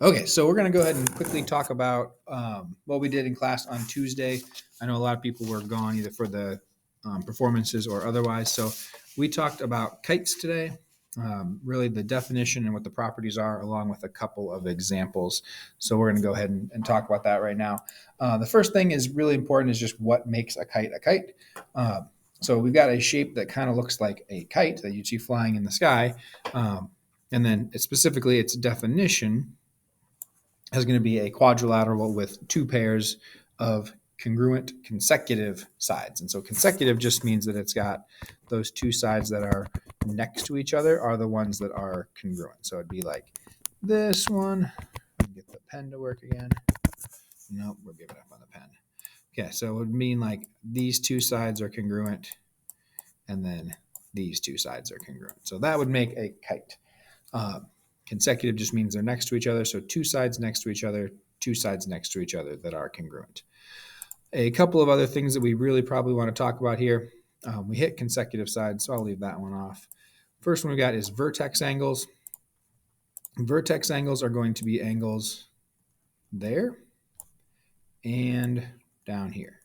Okay, so we're going to go ahead and quickly talk about what we did in class on Tuesday. I know a lot of people were gone either for the performances or otherwise. So we talked about kites today, really the definition and what the properties are, along with a couple of examples. So we're going to go ahead and talk about that right now. The first thing is really important is just what makes a kite a kite. So we've got a shape that kind of looks like a kite that you'd see flying in the sky. And then specifically its definition is going to be a quadrilateral with two pairs of congruent consecutive sides. And so consecutive just means that it's got those two sides that are next to each other are the ones that are congruent. So it'd be like this one. Get the pen to work again. Nope, we're giving up on the pen. Okay, so it would mean like these two sides are congruent and then these two sides are congruent. So that would make a kite. Consecutive just means they're next to each other. So two sides next to each other, two sides next to each other that are congruent. A couple of other things that we really probably want to talk about here. We hit consecutive sides, so I'll leave that one off. First one we got is vertex angles. Vertex angles are going to be angles there and down here.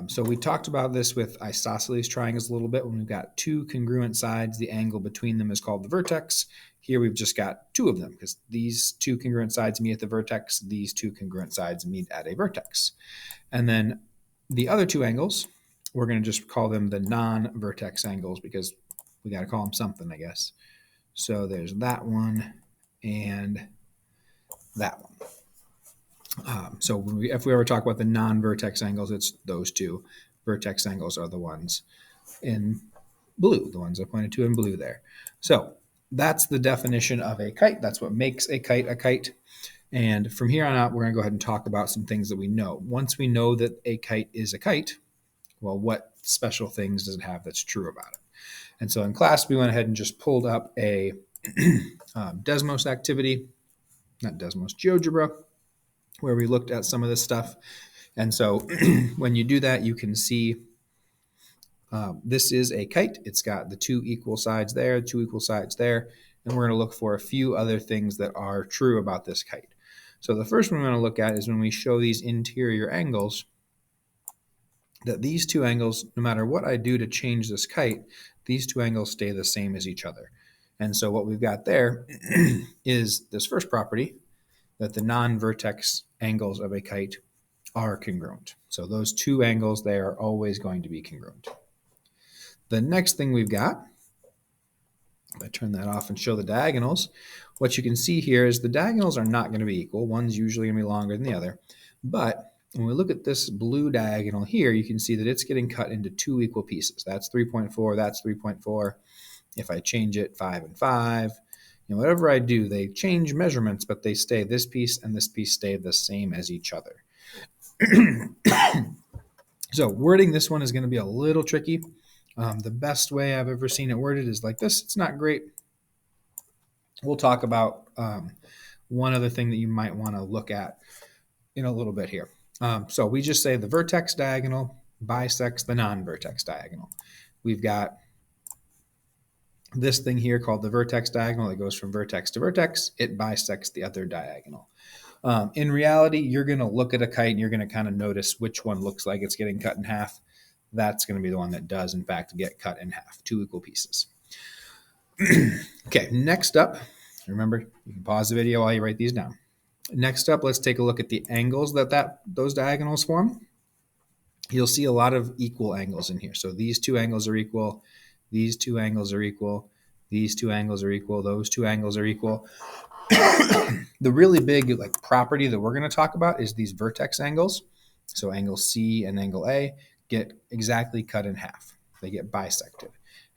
So we talked about this with isosceles triangles a little bit. When we've got two congruent sides, the angle between them is called the vertex. Here we've just got two of them because these two congruent sides meet at the vertex. These two congruent sides meet at a vertex. And then the other two angles, we're going to just call them the non-vertex angles because we got to call them something, I guess. So there's that one and that one. So if we ever talk about the non-vertex angles, it's those two. Vertex angles are the ones in blue, the ones I pointed to in blue there. So that's the definition of a kite. That's what makes a kite a kite. And from here on out, we're going to go ahead and talk about some things that we know. Once we know that a kite is a kite, well, what special things does it have that's true about it? And so in class, we went ahead and just pulled up a Desmos activity, not Desmos, GeoGebra, where we looked at some of this stuff. And so when you do that, you can see this is a kite. It's got the two equal sides there, two equal sides there. And we're going to look for a few other things that are true about this kite. So the first one we're going to look at is when we show these interior angles, that these two angles, no matter what I do to change this kite, these two angles stay the same as each other. And so what we've got there is this first property, that the non-vertex angles of a kite are congruent. So those two angles, they are always going to be congruent. The next thing we've got, if I turn that off and show the diagonals, what you can see here is the diagonals are not going to be equal. One's usually going to be longer than the other. But when we look at this blue diagonal here, you can see that it's getting cut into two equal pieces. That's 3.4, that's 3.4. If I change it, 5 and 5, whatever I do, they change measurements, but they stay, this piece and this piece stay the same as each other. So wording this one is going to be a little tricky. The best way I've ever seen it worded is like this. It's not great. We'll talk about one other thing that you might want to look at in a little bit here. So we just say the vertex diagonal bisects the non-vertex diagonal. We've got this thing here called the vertex diagonal that goes from vertex to vertex. It bisects the other diagonal. In reality, you're going to look at a kite and you're going to kind of notice which one looks like it's getting cut in half. That's going to be the one that does, in fact, get cut in half, two equal pieces. Okay, next up, remember, you can pause the video while you write these down. Next up, let's take a look at the angles that those diagonals form. You'll see a lot of equal angles in here. So these two angles are equal. These two angles are equal. These two angles are equal. Those two angles are equal. The really big property that we're going to talk about is these vertex angles. So angle C and angle A get exactly cut in half. They get bisected.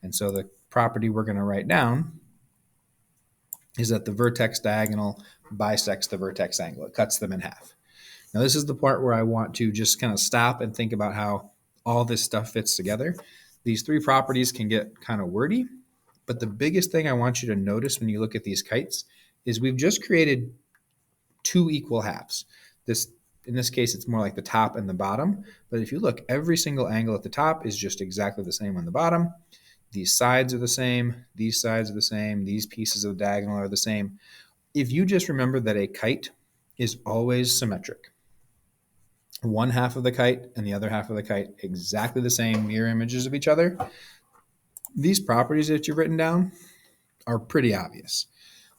And so the property we're going to write down is that the vertex diagonal bisects the vertex angle. It cuts them in half. Now this is the part where I want to just kind of stop and think about how all this stuff fits together. These three properties can get kind of wordy, but the biggest thing I want you to notice when you look at these kites is we've just created two equal halves. In this case, it's more like the top and the bottom. But if you look, every single angle at the top is just exactly the same on the bottom. These sides are the same. These sides are the same. These pieces of the diagonal are the same. if you just remember that a kite is always symmetric, one half of the kite and the other half of the kite exactly the same, mirror images of each other, these properties that you've written down are pretty obvious.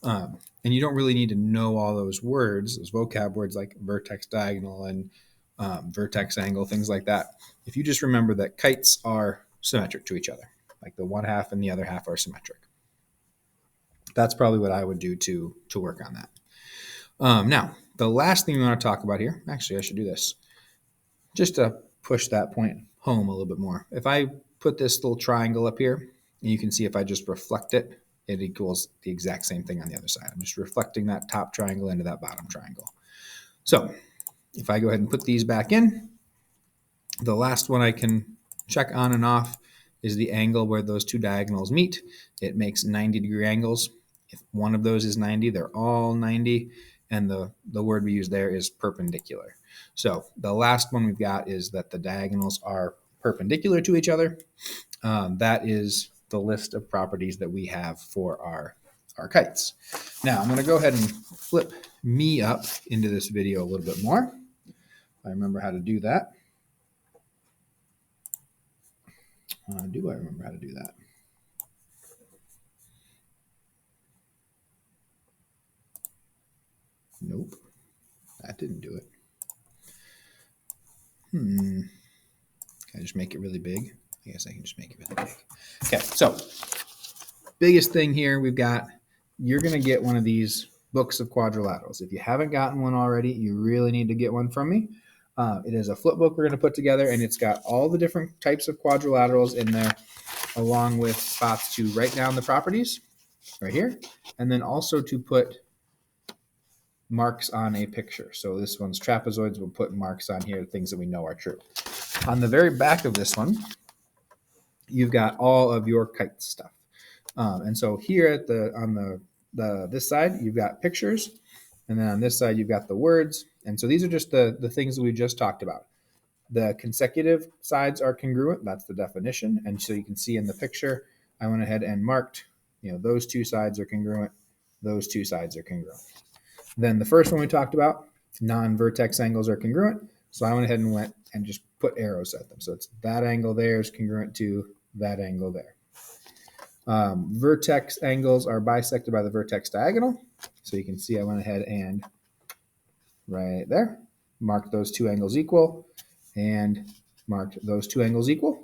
And you don't really need to know all those words, those vocab words like vertex diagonal and vertex angle, things like that. If you just remember that kites are symmetric to each other, like the one half and the other half are symmetric. That's probably what I would do to work on that. Now, the last thing we want to talk about here, actually, I should do this just to push that point home a little bit more. If I put this little triangle up here, and you can see if I just reflect it, it equals the exact same thing on the other side. I'm just reflecting that top triangle into that bottom triangle. So if I go ahead and put these back in, the last one I can check on and off is the angle where those two diagonals meet. It makes 90-degree angles. If one of those is 90, they're all 90. And the word we use there is perpendicular. So the last one we've got is that the diagonals are perpendicular to each other. That is the list of properties that we have for our kites. Now I'm going to go ahead and flip me up into this video a little bit more. I remember how to do that. Do I remember how to do that? Nope, that didn't do it. Can I just make it really big? I guess I can just make it really big. Okay, so biggest thing here we've got, you're going to get one of these books of quadrilaterals. If you haven't gotten one already, you really need to get one from me. It is a flip book we're going to put together, and it's got all the different types of quadrilaterals in there, along with spots to write down the properties right here, and then also to put marks on a picture. So this one's trapezoids. We'll put marks on here, things that we know are true. On the very back of this one, you've got all of your kite stuff. And so here at on this side, you've got pictures, and then on this side, you've got the words. And so these are just the things that we just talked about. The consecutive sides are congruent. That's the definition. And so you can see in the picture, I went ahead and marked, those two sides are congruent. Those two sides are congruent. Then the first one we talked about, non-vertex angles are congruent. So I went ahead and just put arrows at them. So it's that angle there is congruent to that angle there. Vertex angles are bisected by the vertex diagonal. So you can see I went ahead and right there, marked those two angles equal and marked those two angles equal.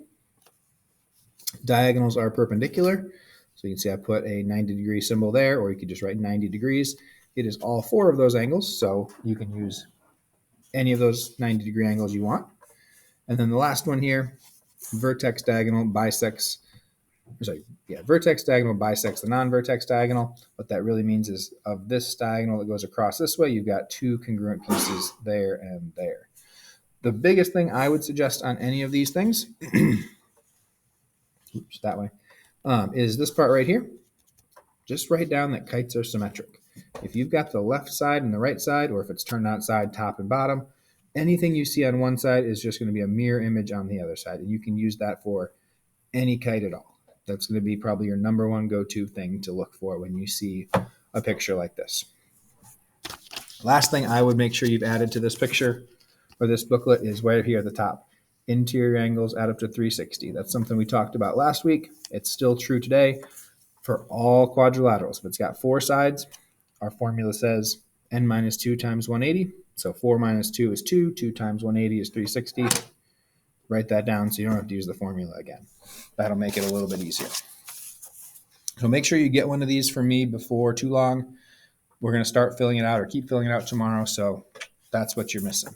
Diagonals are perpendicular. So you can see I put a 90-degree symbol there, or you could just write 90 degrees. It is all four of those angles, so you can use any of those 90-degree angles you want. And then the last one here, vertex diagonal bisects the non-vertex diagonal. What that really means is of this diagonal that goes across this way, you've got two congruent pieces there and there. The biggest thing I would suggest on any of these things, that way, is this part right here. Just write down that kites are symmetric. If you've got the left side and the right side, or if it's turned outside, top and bottom, anything you see on one side is just going to be a mirror image on the other side. And you can use that for any kite at all. That's going to be probably your number one go-to thing to look for when you see a picture like this. Last thing I would make sure you've added to this picture or this booklet is right here at the top. Interior angles add up to 360. That's something we talked about last week. It's still true today for all quadrilaterals. If it's got four sides, our formula says n minus 2 times 180. So 4 minus 2 is 2. 2 times 180 is 360. Write that down so you don't have to use the formula again. That'll make it a little bit easier. So make sure you get one of these from me before too long. We're going to start filling it out or keep filling it out tomorrow. So that's what you're missing.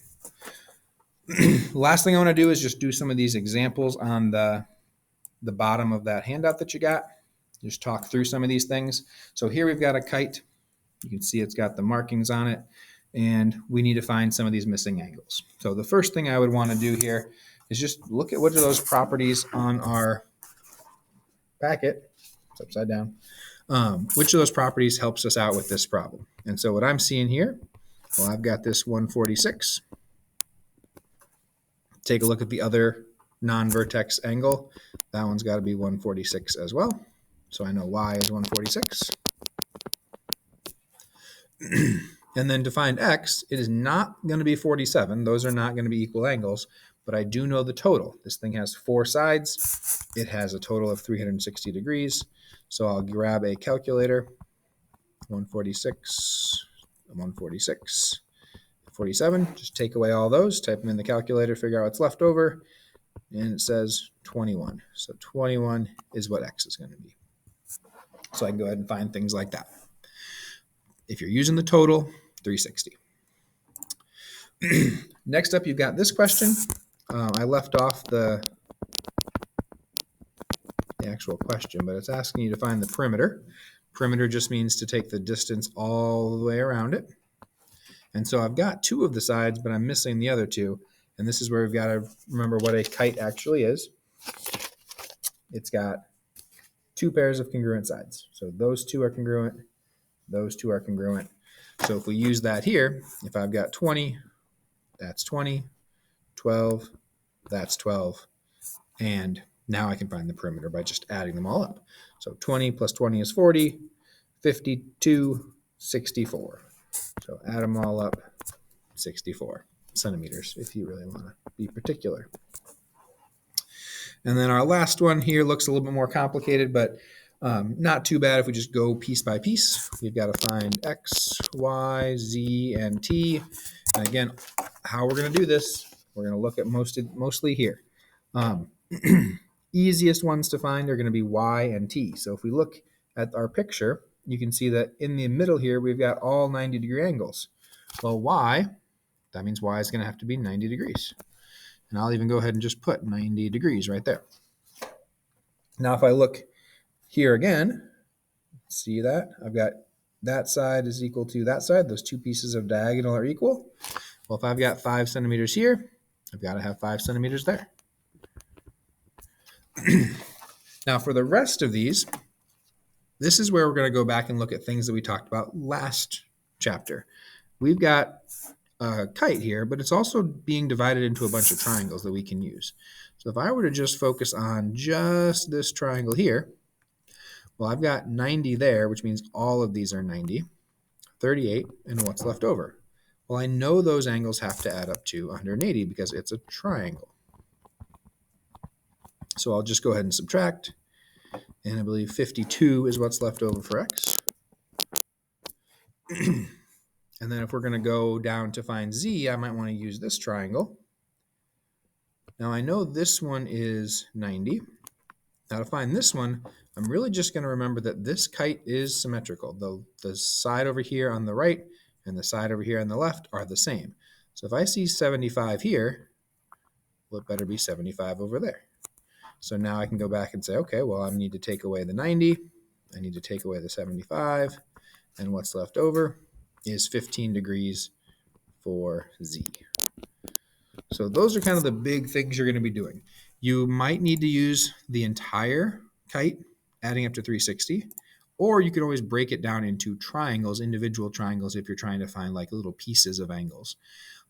Last thing I want to do is just do some of these examples on the bottom of that handout that you got. Just talk through some of these things. So here we've got a kite. You can see it's got the markings on it, and we need to find some of these missing angles. So the first thing I would want to do here is just look at what are those properties on our packet. It's upside down. Which of those properties helps us out with this problem? And so what I'm seeing here, well, I've got this 146. Take a look at the other non-vertex angle. That one's got to be 146 as well. So I know y is 146. And then to find x, it is not going to be 47. Those are not going to be equal angles, but I do know the total. This thing has 4 sides. It has a total of 360 degrees. So I'll grab a calculator, 146, 146, 47. Just take away all those, type them in the calculator, figure out what's left over, and it says 21. So 21 is what x is going to be. So I can go ahead and find things like that. If you're using the total, 360. Next up, you've got this question. I left off the actual question, but it's asking you to find the perimeter. Perimeter just means to take the distance all the way around it. And so I've got 2 of the sides, but I'm missing the other 2. And this is where we've got to remember what a kite actually is. It's got 2 pairs of congruent sides. So those 2 are congruent. Those 2 are congruent. So if we use that here, if I've got 20, that's 20, 12, that's 12. And now I can find the perimeter by just adding them all up. So 20 plus 20 is 40, 52, 64. So add them all up, 64 centimeters if you really want to be particular. And then our last one here looks a little bit more complicated, but not too bad if we just go piece by piece. We've got to find x, y, z, and t. And again, how we're going to do this, we're going to look at mostly here. Easiest ones to find are going to be y and t. So if we look at our picture, you can see that in the middle here, we've got all 90-degree angles. Well, y, that means y is going to have to be 90 degrees. And I'll even go ahead and just put 90 degrees right there. Now, if I look here again, see that? I've got that side is equal to that side. Those 2 pieces of diagonal are equal. Well, if I've got 5 centimeters here, I've got to have 5 centimeters there. Now, for the rest of these, this is where we're going to go back and look at things that we talked about last chapter. We've got a kite here, but it's also being divided into a bunch of triangles that we can use. So if I were to just focus on just this triangle here, well, I've got 90 there, which means all of these are 90, 38, and what's left over? Well, I know those angles have to add up to 180 because it's a triangle. So I'll just go ahead and subtract, and I believe 52 is what's left over for x. And then if we're going to go down to find z, I might want to use this triangle. Now I know this one is 90. Now to find this one, I'm really just going to remember that this kite is symmetrical. The side over here on the right and the side over here on the left are the same. So if I see 75 here, well, it better be 75 over there. So now I can go back and say, okay, well, I need to take away the 90. I need to take away the 75. And what's left over is 15 degrees for z. So those are kind of the big things you're going to be doing. You might need to use the entire kite, adding up to 360, or you can always break it down into triangles, individual triangles, if you're trying to find like little pieces of angles.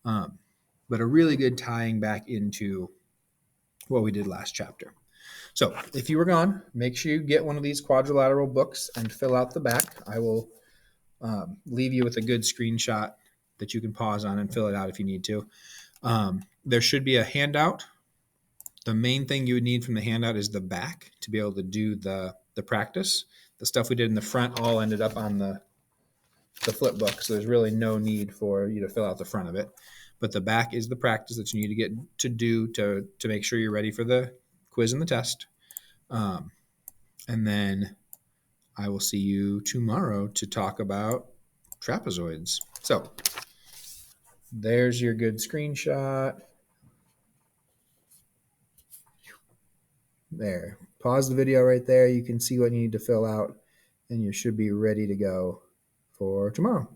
But a really good tying back into what we did last chapter. So if you were gone, make sure you get one of these quadrilateral books and fill out the back. I will leave you with a good screenshot that you can pause on and fill it out if you need to. There should be a handout. The main thing you would need from the handout is the back to be able to do the practice. The stuff we did in the front all ended up on the flip book, so there's really no need for you to fill out the front of it. But the back is the practice that you need to get to do to make sure you're ready for the quiz and the test. And then I will see you tomorrow to talk about trapezoids. So there's your good screenshot. There. Pause the video right there. You can see what you need to fill out, and you should be ready to go for tomorrow.